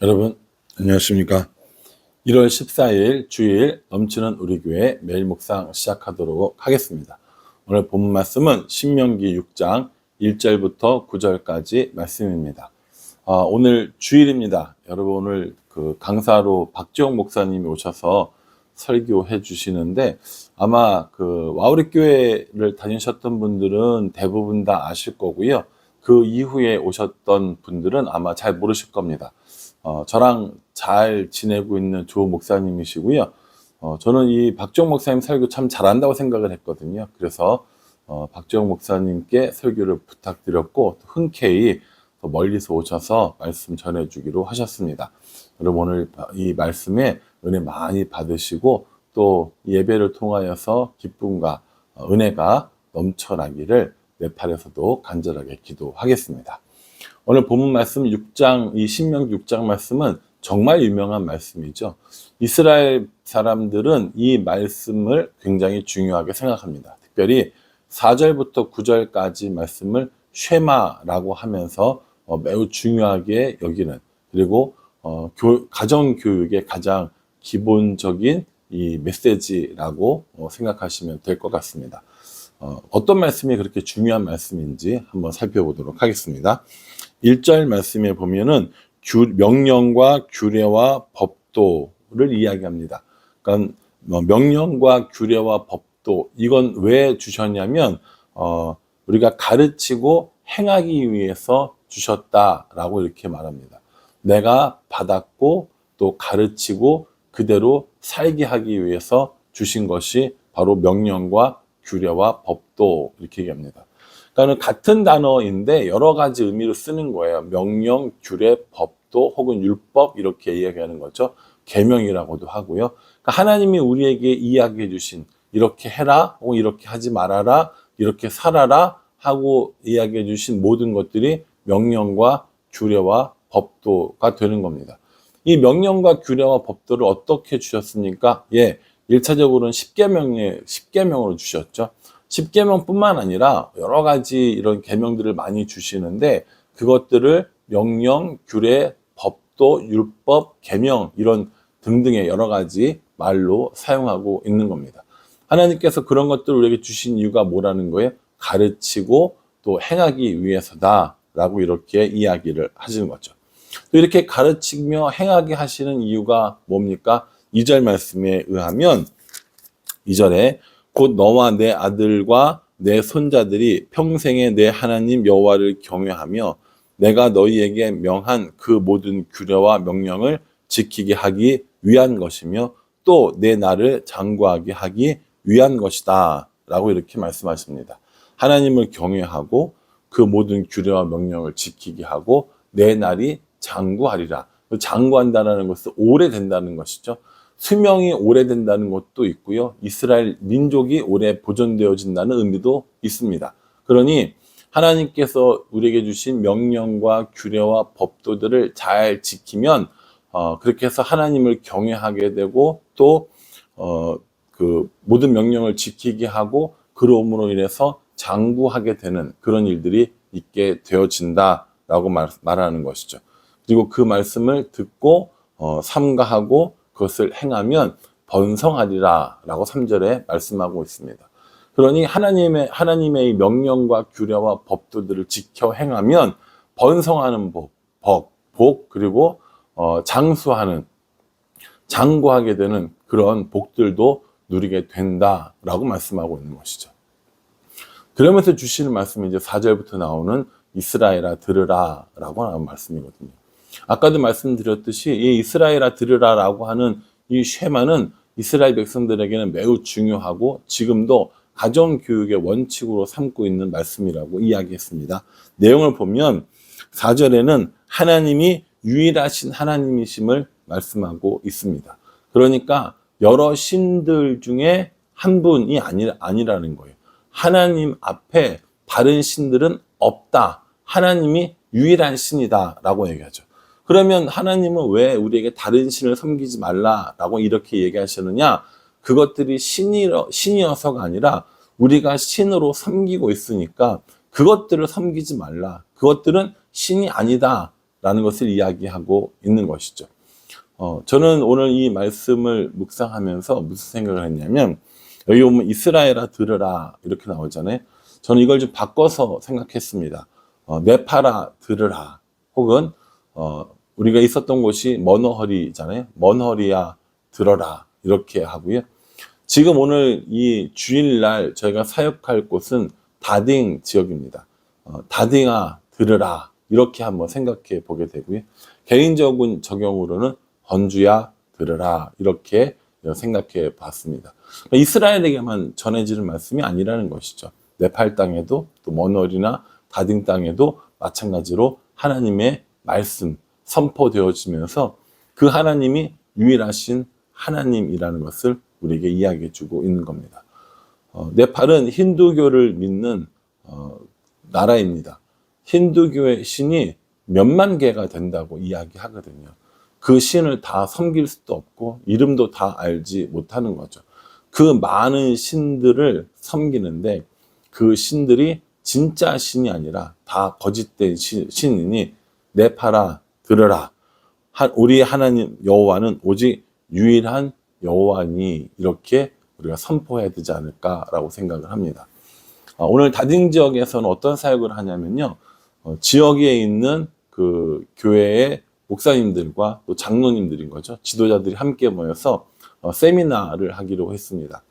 여러분 안녕하십니까. 1월 14일 주일 넘치는 우리 교회 매일 묵상 시작하도록 하겠습니다. 오늘 본문 말씀은 신명기 6장 1절부터 9절까지 말씀입니다. 오늘 주일입니다. 여러분 오늘 그 강사로 박지용 목사님이 오셔서 설교해 주시는데 아마 그 와우리 교회를 다니셨던 분들은 대부분 다 아실 거고요. 그 이후에 오셨던 분들은 아마 잘 모르실 겁니다. 저랑 잘 지내고 있는 조 목사님이시고요. 저는 이 박지용 목사님 설교 참 잘한다고 생각을 했거든요. 그래서 박지용 목사님께 설교를 부탁드렸고 흔쾌히 멀리서 오셔서 말씀 전해주기로 하셨습니다. 여러분 오늘 이 말씀에 은혜 많이 받으시고 또 예배를 통하여서 기쁨과 은혜가 넘쳐나기를 네팔에서도 간절하게 기도하겠습니다. 오늘 본문 말씀 6장, 이 신명기 6장 말씀은 정말 유명한 말씀이죠. 이스라엘 사람들은 이 말씀을 굉장히 중요하게 생각합니다. 특별히 4절부터 9절까지 말씀을 쉐마라고 하면서 매우 중요하게 여기는, 그리고 가정교육의 가장 기본적인 이 메시지라고 생각하시면 될 것 같습니다. 어떤 말씀이 그렇게 중요한 말씀인지 한번 살펴보도록 하겠습니다. 1절 말씀에 보면은 명령과 규례와 법도를 이야기합니다. 그러니까 명령과 규례와 법도, 이건 왜 주셨냐면 우리가 가르치고 행하기 위해서 주셨다라고 이렇게 말합니다. 내가 받았고 또 가르치고 그대로 살게 하기 위해서 주신 것이 바로 명령과 규례와 법도, 이렇게 얘기합니다. 그러니까 같은 단어인데 여러 가지 의미로 쓰는 거예요. 명령, 규례, 법도 혹은 율법, 이렇게 이야기하는 거죠. 계명이라고도 하고요. 그러니까 하나님이 우리에게 이야기해 주신 이렇게 해라 혹은 이렇게 하지 말아라, 이렇게 살아라 하고 이야기해 주신 모든 것들이 명령과 규례와 법도가 되는 겁니다. 이 명령과 규례와 법도를 어떻게 주셨습니까? 1차적으로는 10계명으로 주셨죠. 10계명뿐만 아니라 여러 가지 이런 계명들을 많이 주시는데 그것들을 명령, 규례, 법도, 율법, 계명 이런 등등의 여러 가지 말로 사용하고 있는 겁니다. 하나님께서 그런 것들을 우리에게 주신 이유가 뭐라는 거예요? 가르치고 또 행하기 위해서다라고 이렇게 이야기를 하시는 거죠. 또 이렇게 가르치며 행하게 하시는 이유가 뭡니까? 2절 말씀에 의하면 2절에 곧 너와 내 아들과 내 손자들이 평생에 내 하나님 여호와를 경외하며 내가 너희에게 명한 그 모든 규례와 명령을 지키게 하기 위한 것이며 또 내 날을 장구하게 하기 위한 것이다 라고 이렇게 말씀하십니다. 하나님을 경외하고 그 모든 규례와 명령을 지키게 하고 내 날이 장구하리라. 장구한다는 것은 오래된다는 것이죠. 수명이 오래된다는 것도 있고요. 이스라엘 민족이 오래 보존되어진다는 의미도 있습니다. 그러니 하나님께서 우리에게 주신 명령과 규례와 법도들을 잘 지키면 그렇게 해서 하나님을 경외하게 되고 또 그 모든 명령을 지키게 하고 그러므로 인해서 장구하게 되는 그런 일들이 있게 되어진다라고 말하는 것이죠. 그리고 그 말씀을 듣고 삼가하고 그것을 행하면 번성하리라 라고 3절에 말씀하고 있습니다. 그러니 하나님의 명령과 규례와 법도들을 지켜 행하면 번성하는 복 그리고 장구하게 되는 그런 복들도 누리게 된다라고 말씀하고 있는 것이죠. 그러면서 주시는 말씀이 이제 4절부터 나오는 이스라엘아 들으라 라고 하는 말씀이거든요. 아까도 말씀드렸듯이 이 이스라엘아 들으라라고 하는 이 쉐마는 이스라엘 백성들에게는 매우 중요하고 지금도 가정교육의 원칙으로 삼고 있는 말씀이라고 이야기했습니다. 내용을 보면 4절에는 하나님이 유일하신 하나님이심을 말씀하고 있습니다. 그러니까 여러 신들 중에 한 분이 아니라는 거예요. 하나님 앞에 다른 신들은 없다. 하나님이 유일한 신이다 라고 얘기하죠. 그러면 하나님은 왜 우리에게 다른 신을 섬기지 말라라고 이렇게 얘기하시느냐? 그것들이 신이어서가 아니라 우리가 신으로 섬기고 있으니까 그것들을 섬기지 말라. 그것들은 신이 아니다. 라는 것을 이야기하고 있는 것이죠. 저는 오늘 이 말씀을 묵상하면서 무슨 생각을 했냐면, 여기 보면 이스라엘아 들으라 이렇게 나오잖아요. 저는 이걸 좀 바꿔서 생각했습니다. 네파라 들으라, 혹은 우리가 있었던 곳이 머너허리잖아요. 머너허리야 들어라 이렇게 하고요. 지금 오늘 이 주일날 저희가 사역할 곳은 다딩 지역입니다. 다딩아 들으라 이렇게 한번 생각해 보게 되고요. 개인적인 적용으로는 헌주야 들으라 이렇게 생각해 봤습니다. 이스라엘에게만 전해지는 말씀이 아니라는 것이죠. 네팔 땅에도 또 머너리나 다딩 땅에도 마찬가지로 하나님의 말씀 선포되어지면서 그 하나님이 유일하신 하나님이라는 것을 우리에게 이야기해 주고 있는 겁니다. 네팔은 힌두교를 믿는 나라입니다. 힌두교의 신이 몇만 개가 된다고 이야기하거든요. 그 신을 다 섬길 수도 없고 이름도 다 알지 못하는 거죠. 그 많은 신들을 섬기는데 그 신들이 진짜 신이 아니라 다 거짓된 신이니 네파라 들으라. 우리 하나님 여호와는 오직 유일한 여호와니 이렇게 우리가 선포해야 되지 않을까라고 생각을 합니다. 오늘 다딩 지역에서는 어떤 사역을 하냐면요. 지역에 있는 그 교회의 목사님들과 또 장로님들인 거죠. 지도자들이 함께 모여서 세미나를 하기로 했습니다.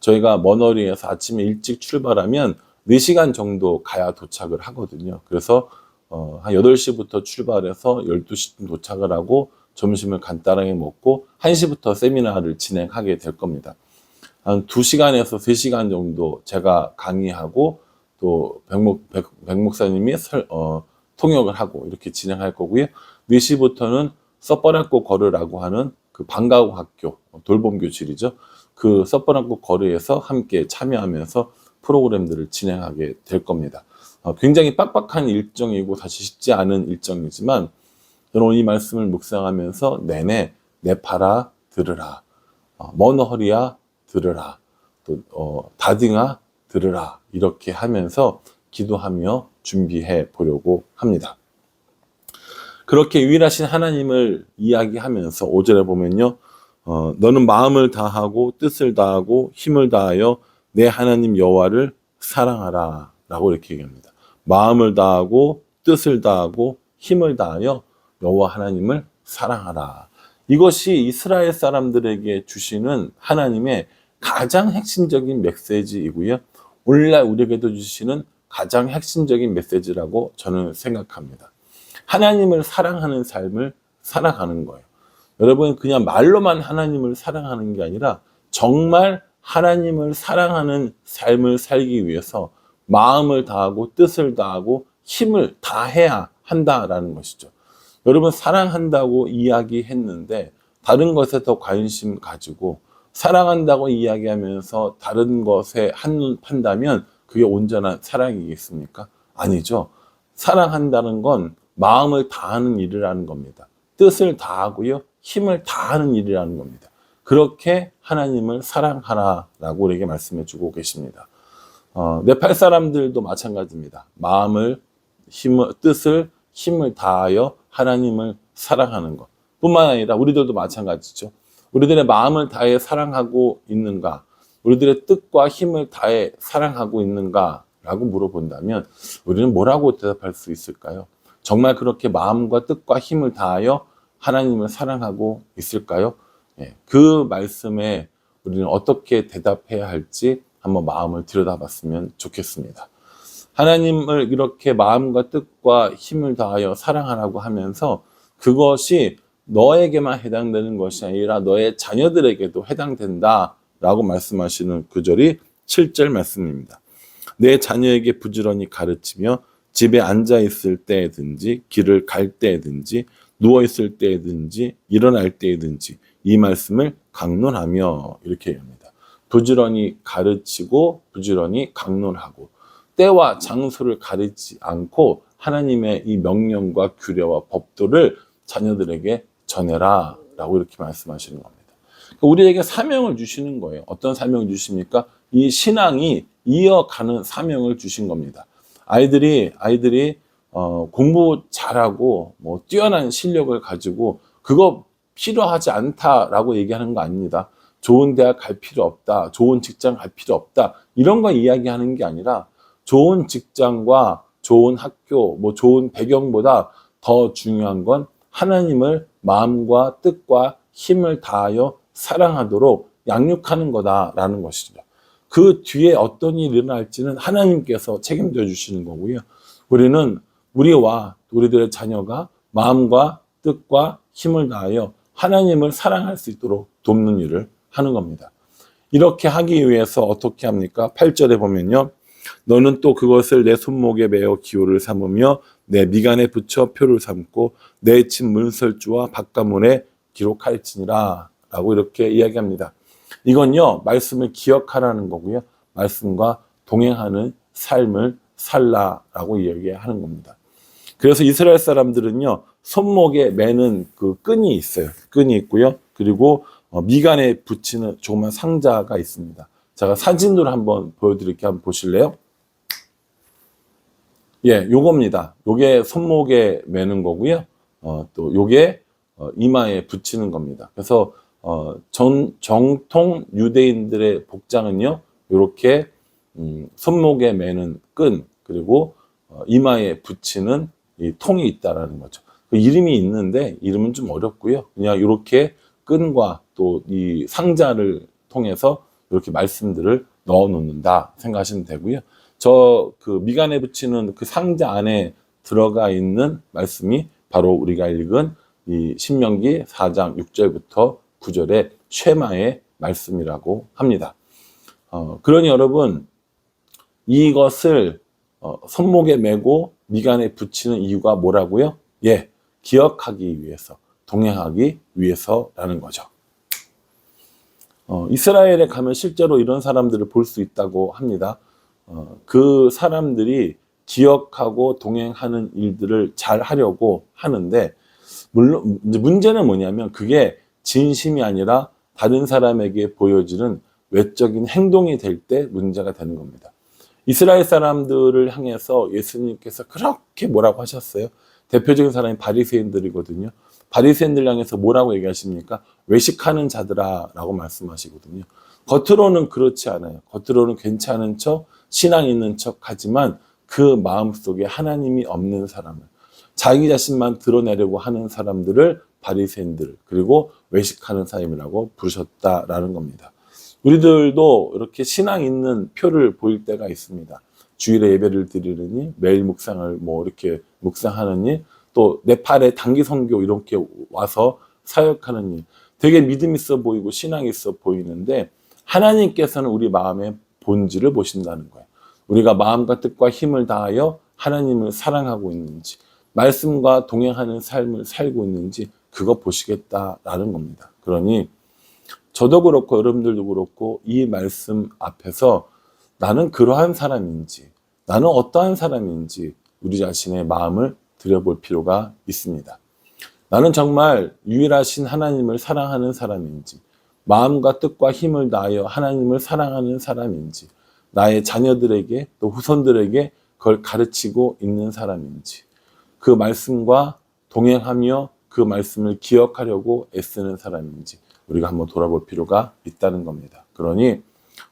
저희가 머너리에서 아침에 일찍 출발하면 4시간 정도 가야 도착을 하거든요. 그래서 한 8시부터 출발해서 12시쯤 도착을 하고 점심을 간단하게 먹고 1시부터 세미나를 진행하게 될 겁니다. 한 2시간에서 3시간 정도 제가 강의하고 또 백 목사님이 통역을 하고 이렇게 진행할 거고요. 4시부터는 서퍼락고 거르라고 하는 그 방과후 학교, 돌봄교실이죠. 그 서퍼락고 거르에서 함께 참여하면서 프로그램들을 진행하게 될 겁니다. 굉장히 빡빡한 일정이고 사실 쉽지 않은 일정이지만 저는 이 말씀을 묵상하면서 내내 네파라 들으라, 머너허리야 들으라, 또 다딩아 들으라 이렇게 하면서 기도하며 준비해 보려고 합니다. 그렇게 유일하신 하나님을 이야기하면서 5절에 보면요. 너는 마음을 다하고 뜻을 다하고 힘을 다하여 내 하나님 여호와를 사랑하라 라고 이렇게 얘기합니다. 마음을 다하고 뜻을 다하고 힘을 다하여 여호와 하나님을 사랑하라. 이것이 이스라엘 사람들에게 주시는 하나님의 가장 핵심적인 메시지이고요. 오늘날 우리에게도 주시는 가장 핵심적인 메시지라고 저는 생각합니다. 하나님을 사랑하는 삶을 살아가는 거예요. 여러분 그냥 말로만 하나님을 사랑하는 게 아니라 정말 하나님을 사랑하는 삶을 살기 위해서 마음을 다하고 뜻을 다하고 힘을 다해야 한다라는 것이죠. 여러분 사랑한다고 이야기했는데 다른 것에 더 관심 가지고 사랑한다고 이야기하면서 다른 것에 한눈 판다면 그게 온전한 사랑이겠습니까? 아니죠. 사랑한다는 건 마음을 다하는 일이라는 겁니다. 뜻을 다하고요. 힘을 다하는 일이라는 겁니다. 그렇게 하나님을 사랑하라라고 우리에게 말씀해 주고 계십니다. 네팔 사람들도 마찬가지입니다. 마음을, 뜻을, 힘을 다하여 하나님을 사랑하는 것 뿐만 아니라 우리들도 마찬가지죠. 우리들의 마음을 다해 사랑하고 있는가? 우리들의 뜻과 힘을 다해 사랑하고 있는가? 라고 물어본다면 우리는 뭐라고 대답할 수 있을까요? 정말 그렇게 마음과 뜻과 힘을 다하여 하나님을 사랑하고 있을까요? 그 말씀에 우리는 어떻게 대답해야 할지 한번 마음을 들여다봤으면 좋겠습니다. 하나님을 이렇게 마음과 뜻과 힘을 다하여 사랑하라고 하면서 그것이 너에게만 해당되는 것이 아니라 너의 자녀들에게도 해당된다라고 말씀하시는 구절이 7절 말씀입니다. 내 자녀에게 부지런히 가르치며 집에 앉아 있을 때든지 길을 갈 때든지 누워 있을 때든지 일어날 때든지 이 말씀을 강론하며 이렇게 얘기합니다. 부지런히 가르치고 부지런히 강론하고 때와 장소를 가리지 않고 하나님의 이 명령과 규례와 법도를 자녀들에게 전해라 라고 이렇게 말씀하시는 겁니다. 우리에게 사명을 주시는 거예요. 어떤 사명을 주십니까? 이 신앙이 이어가는 사명을 주신 겁니다. 아이들이 공부 잘하고 뭐 뛰어난 실력을 가지고 그거 필요하지 않다라고 얘기하는 거 아닙니다. 좋은 대학 갈 필요 없다, 좋은 직장 갈 필요 없다, 이런 거 이야기하는 게 아니라 좋은 직장과 좋은 학교, 뭐 좋은 배경보다 더 중요한 건 하나님을 마음과 뜻과 힘을 다하여 사랑하도록 양육하는 거다라는 것이죠. 그 뒤에 어떤 일이 일어날지는 하나님께서 책임져 주시는 거고요. 우리는 우리와 우리들의 자녀가 마음과 뜻과 힘을 다하여 하나님을 사랑할 수 있도록 돕는 일을 하는 겁니다. 이렇게 하기 위해서 어떻게 합니까? 8절에 보면요. 너는 또 그것을 내 손목에 매어 기호를 삼으며 내 미간에 붙여 표를 삼고 내 집 문설주와 바깥문에 기록할지니라 라고 이렇게 이야기합니다. 이건요, 말씀을 기억하라는 거고요. 말씀과 동행하는 삶을 살라라고 이야기하는 겁니다. 그래서 이스라엘 사람들은요, 손목에 매는 그 끈이 있어요. 끈이 있고요. 그리고 미간에 붙이는 조그만 상자가 있습니다. 제가 사진으로 한번 보여드릴게요. 한번 보실래요? 예, 요겁니다. 요게 손목에 매는 거고요. 또 요게 이마에 붙이는 겁니다. 그래서 정통 유대인들의 복장은요, 요렇게 손목에 매는 끈, 그리고 이마에 붙이는 이 통이 있다라는 거죠. 그 이름이 있는데 이름은 좀 어렵고요. 그냥 이렇게 끈과 또 이 상자를 통해서 이렇게 말씀들을 넣어 놓는다 생각하시면 되고요. 저 그 미간에 붙이는 그 상자 안에 들어가 있는 말씀이 바로 우리가 읽은 이 신명기 4장 6절부터 9절의 쉐마의 말씀이라고 합니다. 그러니 여러분, 이것을 손목에 매고 미간에 붙이는 이유가 뭐라고요? 예, 기억하기 위해서, 동행하기 위해서라는 거죠. 이스라엘에 가면 실제로 이런 사람들을 볼 수 있다고 합니다. 그 사람들이 기억하고 동행하는 일들을 잘 하려고 하는데, 물론 문제는 뭐냐면 그게 진심이 아니라 다른 사람에게 보여지는 외적인 행동이 될 때 문제가 되는 겁니다. 이스라엘 사람들을 향해서 예수님께서 그렇게 뭐라고 하셨어요? 대표적인 사람이 바리새인들이거든요. 바리새인들 향해서 뭐라고 얘기하십니까? 외식하는 자들아 라고 말씀하시거든요. 겉으로는 그렇지 않아요. 겉으로는 괜찮은 척, 신앙 있는 척 하지만 그 마음속에 하나님이 없는 사람을, 자기 자신만 드러내려고 하는 사람들을 바리새인들, 그리고 외식하는 사람이라고 부르셨다라는 겁니다. 우리들도 이렇게 신앙 있는 표를 보일 때가 있습니다. 주일에 예배를 드리느니, 매일 묵상을 뭐 이렇게 묵상하느니, 또 네팔에 단기 선교 이렇게 와서 사역하느니, 되게 믿음 있어 보이고 신앙 있어 보이는데 하나님께서는 우리 마음의 본질을 보신다는 거예요. 우리가 마음과 뜻과 힘을 다하여 하나님을 사랑하고 있는지, 말씀과 동행하는 삶을 살고 있는지 그거 보시겠다라는 겁니다. 그러니 저도 그렇고 여러분들도 그렇고 이 말씀 앞에서 나는 그러한 사람인지, 나는 어떠한 사람인지 우리 자신의 마음을 들여볼 필요가 있습니다. 나는 정말 유일하신 하나님을 사랑하는 사람인지, 마음과 뜻과 힘을 다하여 하나님을 사랑하는 사람인지, 나의 자녀들에게 또 후손들에게 그걸 가르치고 있는 사람인지, 그 말씀과 동행하며 그 말씀을 기억하려고 애쓰는 사람인지 우리가 한번 돌아볼 필요가 있다는 겁니다. 그러니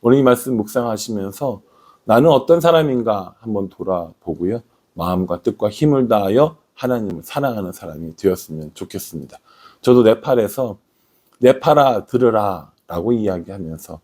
오늘 이 말씀 묵상하시면서 나는 어떤 사람인가 한번 돌아보고요. 마음과 뜻과 힘을 다하여 하나님을 사랑하는 사람이 되었으면 좋겠습니다. 저도 네팔에서 네팔아 들으라 라고 이야기하면서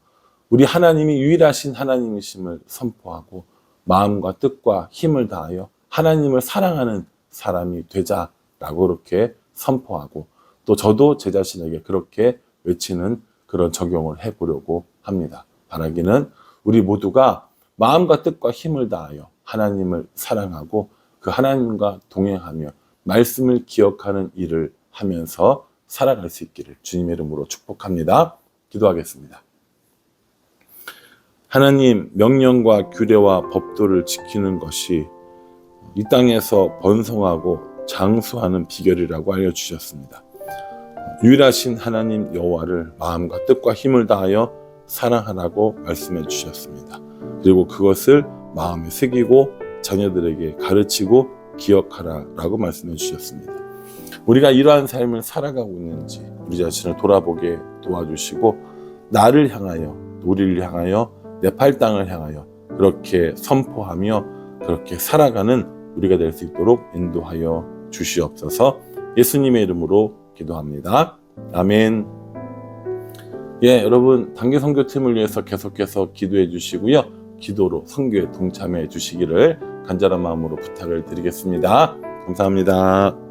우리 하나님이 유일하신 하나님이심을 선포하고 마음과 뜻과 힘을 다하여 하나님을 사랑하는 사람이 되자라고 그렇게 선포하고 또 저도 제 자신에게 그렇게 외치는 그런 적용을 해보려고 합니다. 바라기는 우리 모두가 마음과 뜻과 힘을 다하여 하나님을 사랑하고 그 하나님과 동행하며 말씀을 기억하는 일을 하면서 살아갈 수 있기를 주님의 이름으로 축복합니다. 기도하겠습니다. 하나님, 명령과 규례와 법도를 지키는 것이 이 땅에서 번성하고 장수하는 비결이라고 알려주셨습니다. 유일하신 하나님 여호와를 마음과 뜻과 힘을 다하여 사랑하라고 말씀해 주셨습니다. 그리고 그것을 마음에 새기고 자녀들에게 가르치고 기억하라라고 말씀해 주셨습니다. 우리가 이러한 삶을 살아가고 있는지 우리 자신을 돌아보게 도와주시고 나를 향하여, 우리를 향하여, 네팔 땅을 향하여 그렇게 선포하며 그렇게 살아가는 우리가 될 수 있도록 인도하여 주시옵소서. 예수님의 이름으로 기도합니다. 아멘. 예, 여러분 단기 선교팀을 위해서 계속해서 기도해 주시고요. 기도로 선교에 동참해 주시기를 간절한 마음으로 부탁을 드리겠습니다. 감사합니다.